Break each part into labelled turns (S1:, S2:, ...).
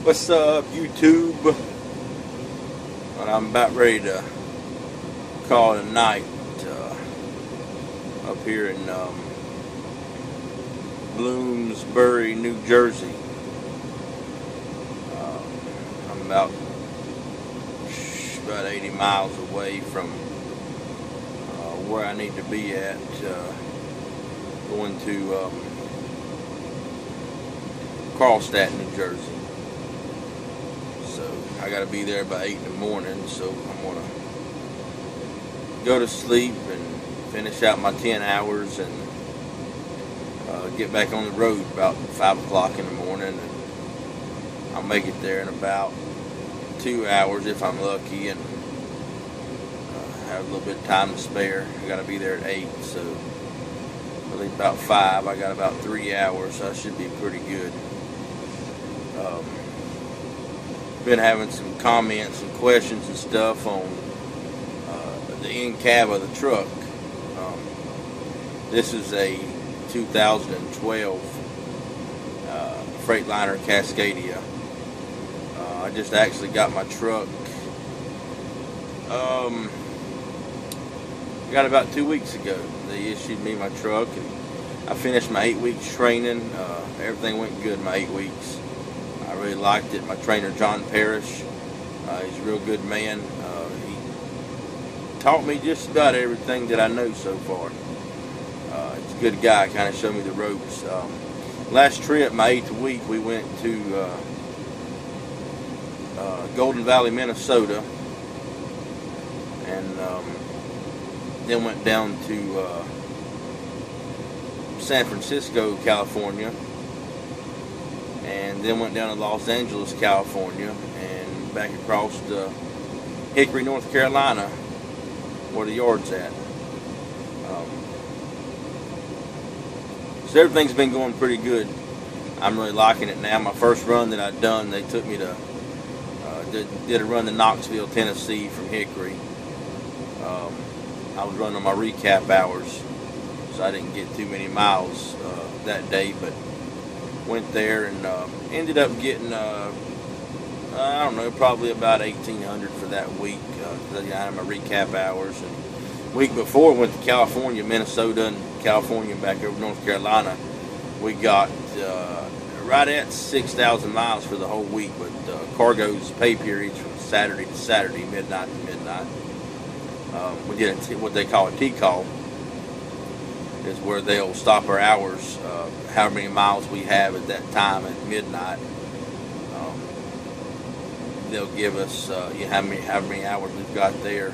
S1: What's up, YouTube? Well, I'm about ready to call it a night up here in Bloomsbury, New Jersey. I'm about 80 miles away from where I need to be at, going to Claremont, New Jersey. So I got to be there by 8 in the morning, so I'm going to go to sleep and finish out my 10 hours and get back on the road about 5 o'clock in the morning, and I'll make it there in about 2 hours if I'm lucky, and have a little bit of time to spare. I got to be there at 8, so I leave about 5. I got about 3 hours, so I should be pretty good. Been having some comments and questions and stuff on the end cab of the truck. This is a 2012 Freightliner Cascadia. I just actually got my truck. Got about 2 weeks ago. They issued me my truck, and I finished my 8 weeks training. Everything went good in my 8 weeks. I really liked it. My trainer, John Parrish, he's a real good man. He taught me just about everything that I know so far. He's a good guy, kind of showed me the ropes. Last trip, my 8th week, we went to Golden Valley, Minnesota, and then went down to San Francisco, California, and then went down to Los Angeles, California, and back across to Hickory, North Carolina, where the yard's at. So everything's been going pretty good. I'm really liking it now. My first run that I'd done, they took me to did a run to Knoxville, Tennessee from Hickory. I was running my recap hours, so I didn't get too many miles that day, but went there and ended up getting I don't know, probably about 1,800 for that week, because I had my recap hours. And week before, went to California, Minnesota, and California, back over North Carolina. We got right at 6,000 miles for the whole week, but cargo's pay periods from Saturday to Saturday, midnight to midnight. We did what they call a T-call, is where they'll stop our hours, however many miles we have at that time at midnight. They'll give us how many hours we've got there,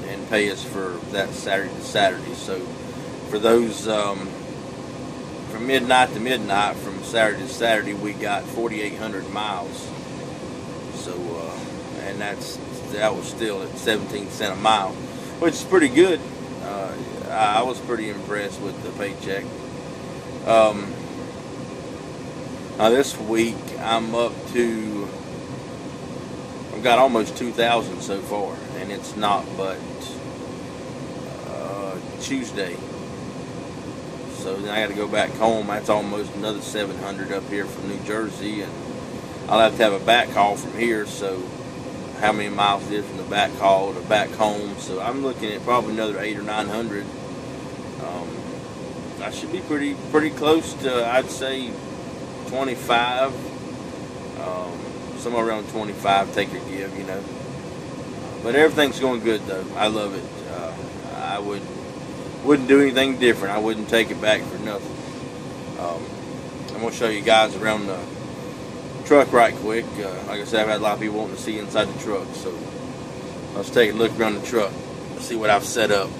S1: and pay us for that Saturday to Saturday. So for those from midnight to midnight, from Saturday to Saturday, we got 4,800 miles. So and that was still at 17 cents a mile, which is pretty good. I was pretty impressed with the paycheck. Now this week I'm up to, I've got almost 2,000 so far, and it's not but Tuesday. So then I got to go back home. That's almost another 700 up here from New Jersey, and I'll have to have a back haul from here. So how many miles it is from the back haul to back home? So I'm looking at probably another 800 or 900. I should be pretty close to, I'd say, 25. Somewhere around 25, take or give, you know. But everything's going good though. I love it. I wouldn't do anything different. I wouldn't take it back for nothing. I'm going to show you guys around the truck right quick. Like I said, I've had a lot of people wanting to see inside the truck, so let's take a look around the truck, see what I've set up.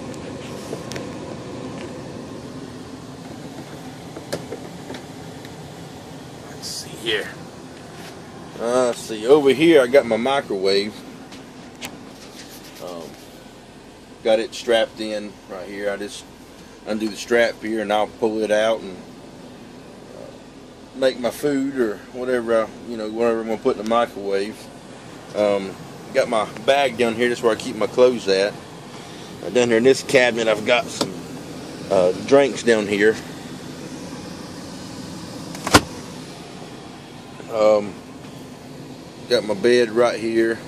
S1: Let's see here. Let's see, over here I got my microwave. Got it strapped in right here. I just undo the strap here and I'll pull it out and make my food or whatever whatever I'm gonna put in the microwave. Got my bag down here. That's where I keep my clothes at. Down here in this cabinet, I've got some drinks down here. Got my bed right here.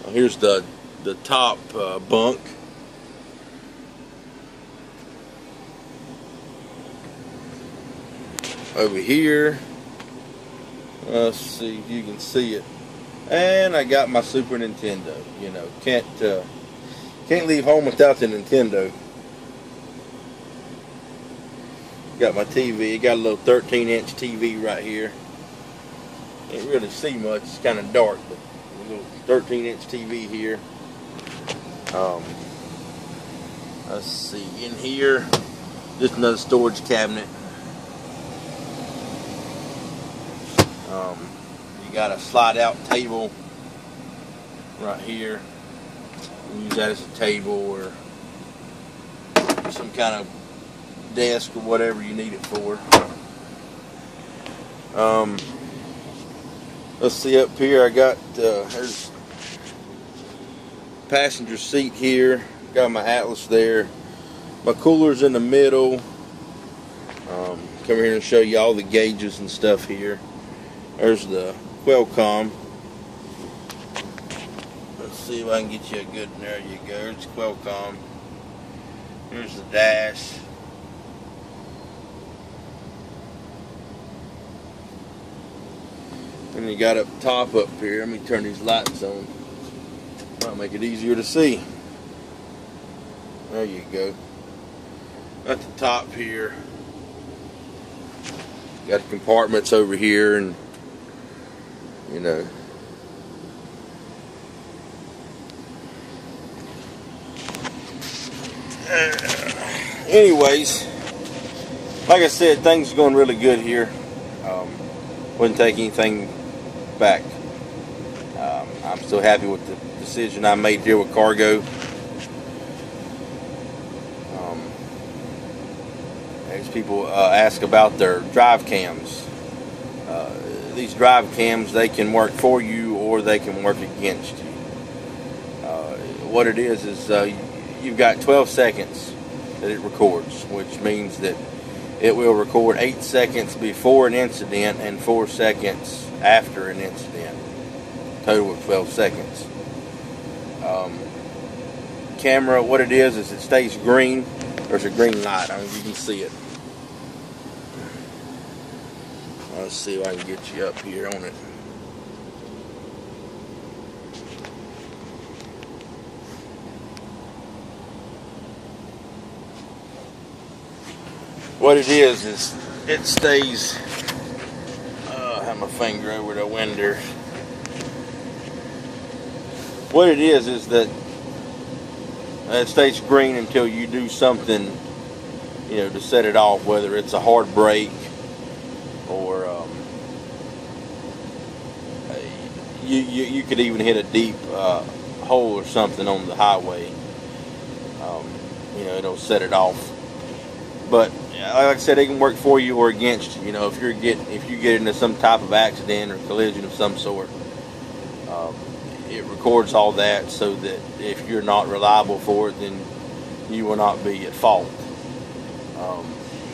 S1: Here's the top bunk. Over here, let's see if you can see it. And I got my Super Nintendo. You know, can't leave home without the Nintendo. Got my TV. Got a little 13-inch TV right here. Can't really see much. It's kind of dark, but a little 13-inch TV here. Let's see, in here, just another storage cabinet. You got a slide-out table right here. You use that as a table or some kind of desk or whatever you need it for. Let's see up here. I got there's passenger seat here. Got my Atlas there. My cooler's in the middle. Come here and show you all the gauges and stuff here. There's the Qualcomm. Let's see if I can get you a good. There you go. There's Qualcomm. Here's the dash. And you got up top up here. Let me turn these lights on. Might make it easier to see. There you go. At the top here. Got the compartments over here, and you know. Anyways, like I said, things are going really good here. Wouldn't take anything back. I'm still happy with the decision I made here with Cargo. As people ask about their drive cams, these drive cams, they can work for you or they can work against you. What it is you've got 12 seconds that it records, which means that it will record 8 seconds before an incident and 4 seconds after an incident. Total of 12 seconds. Camera, what it is it stays green. There's a green light. I mean, you can see it. Let's see if I can get you up here on it. What it is it stays. I have my finger over the window. What it is that it stays green until you do something, you know, to set it off. Whether it's a hard brake or you could even hit a deep hole or something on the highway. You know, it'll set it off. But like I said, it can work for you or against you. You know, if you get into some type of accident or collision of some sort, it records all that so that if you're not reliable for it, then you will not be at fault.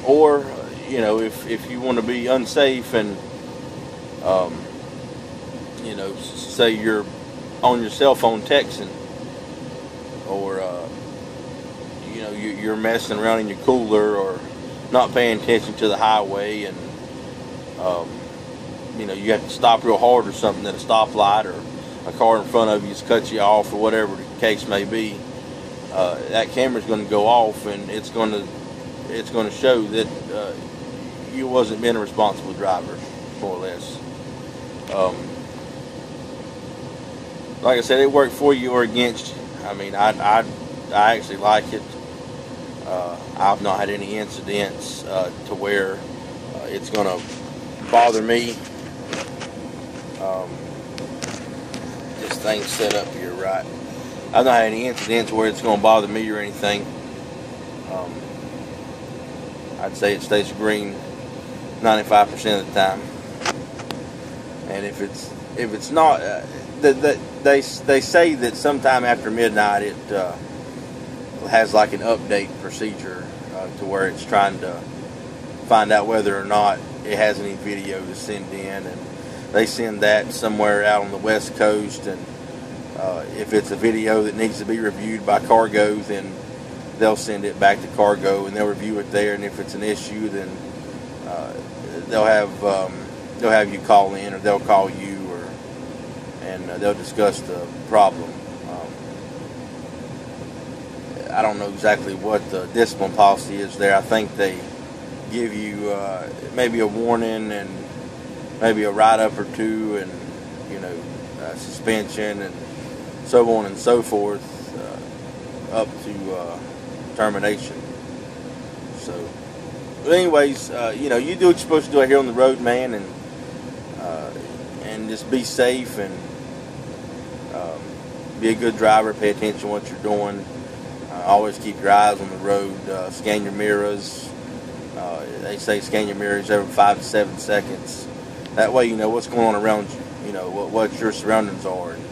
S1: Or you know, if you want to be unsafe and you know, say you're on your cell phone texting, or you know, you're messing around in your cooler or not paying attention to the highway, and you know, you have to stop real hard or something at a stoplight, or a car in front of you has cut you off, or whatever the case may be, that camera's going to go off, and it's going to show that you wasn't being a responsible driver, more or less. Like I said, it worked for you or against you. I mean, I actually like it. I've not had any incidents to where it's going to bother me. This thing's set up here right. I've not had any incidents where it's going to bother me or anything. I'd say it stays green 95% of the time. And if it's not, they say that sometime after midnight it has like an update procedure to where it's trying to find out whether or not it has any video to send in, and they send that somewhere out on the West Coast. And if it's a video that needs to be reviewed by cargo, then they'll send it back to cargo and they'll review it there. And if it's an issue, then they'll have you call in, or they'll call you, and they'll discuss the problem. I don't know exactly what the discipline policy is there. I think they give you maybe a warning and maybe a write-up or two, and suspension and so on and so forth, up to termination. So, but anyways, you do what you're supposed to do out here on the road, man, and just be safe and be a good driver. Pay attention to what you're doing. Always keep your eyes on the road. Scan your mirrors. They say scan your mirrors every 5 to 7 seconds. That way you know what's going on around you. You know what your surroundings are, and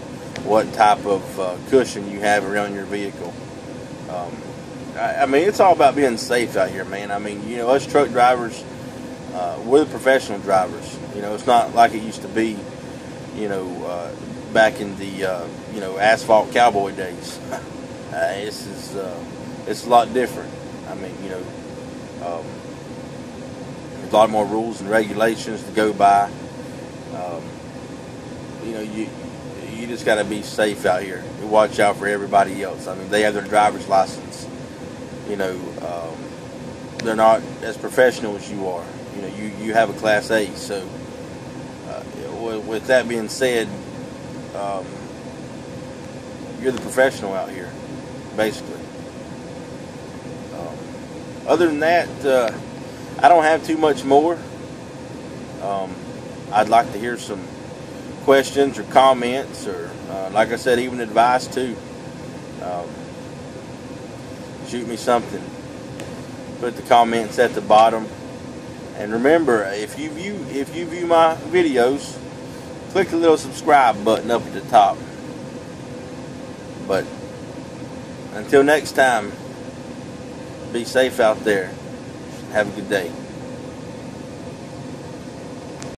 S1: what type of cushion you have around your vehicle. I mean, it's all about being safe out here, man. I mean, us truck drivers, we're the professional drivers. It's not like it used to be, back in the, asphalt cowboy days. It's a lot different. I mean, there's a lot more rules and regulations to go by. You just got to be safe out here. You watch out for everybody else. I mean, they have their driver's license. They're not as professional as you are. You have a Class A. So, with that being said, you're the professional out here, basically. Other than that, I don't have too much more. I'd like to hear some questions or comments, or like I said, even advice too. Shoot me something. Put the comments at the bottom. And remember, if you view my videos, click the little subscribe button up at the top. But until next time, be safe out there. Have a good day.